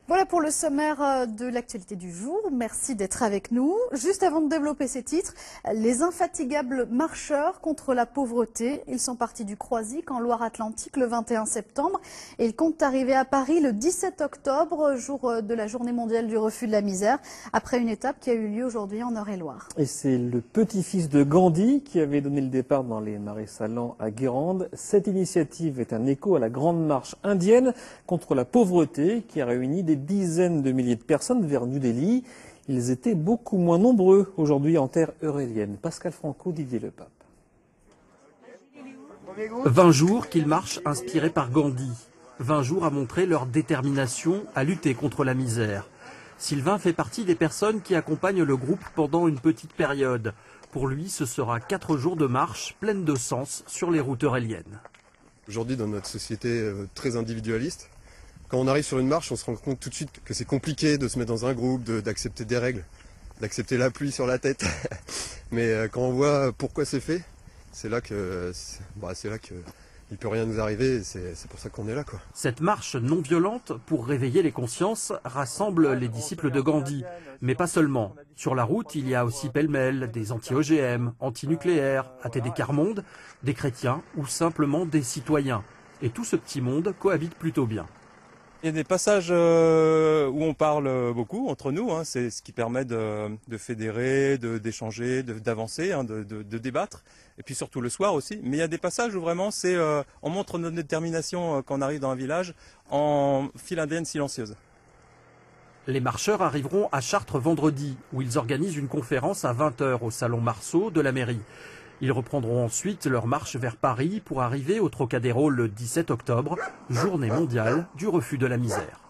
Voilà pour le sommaire de l'actualité du jour. Merci d'être avec nous. Juste avant de développer ces titres, les infatigables marcheurs contre la pauvreté. Ils sont partis du Croisic en Loire-Atlantique le 21 septembre et ils comptent arriver à Paris le 17 octobre, jour de la journée mondiale du refus de la misère, après une étape qui a eu lieu aujourd'hui en Eure-et-Loire. Et c'est le petit-fils de Gandhi qui avait donné le départ dans les marais salants à Guérande. Cette initiative est un écho à la grande marche indienne contre la pauvreté qui a réuni des dizaines de milliers de personnes vers New Delhi. Ils étaient beaucoup moins nombreux aujourd'hui en terre eurélienne. Pascal Franco, Didier Lepape. 20 jours qu'ils marchent inspirés par Gandhi. 20 jours à montrer leur détermination à lutter contre la misère. Sylvain fait partie des personnes qui accompagnent le groupe pendant une petite période. Pour lui, ce sera 4 jours de marche pleine de sens sur les routes euréliennes. Aujourd'hui, dans notre société très individualiste, quand on arrive sur une marche, on se rend compte tout de suite que c'est compliqué de se mettre dans un groupe, d'accepter des règles, d'accepter la pluie sur la tête. Mais quand on voit pourquoi c'est fait, c'est là que il peut rien nous arriver et c'est pour ça qu'on est là, quoi. Cette marche non violente pour réveiller les consciences rassemble les disciples de Gandhi. Mais pas seulement. Sur la route, il y a aussi pêle-mêle des anti-OGM, anti-nucléaires, athées des quart-mondes, des chrétiens ou simplement des citoyens. Et tout ce petit monde cohabite plutôt bien. Il y a des passages où on parle beaucoup entre nous, hein, c'est ce qui permet de fédérer, d'échanger, d'avancer, hein, de débattre, et puis surtout le soir aussi. Mais il y a des passages où vraiment on montre notre détermination quand on arrive dans un village en file indienne silencieuse. Les marcheurs arriveront à Chartres vendredi, où ils organisent une conférence à 20 h au salon Marceau de la mairie. Ils reprendront ensuite leur marche vers Paris pour arriver au Trocadéro le 17 octobre, journée mondiale du refus de la misère.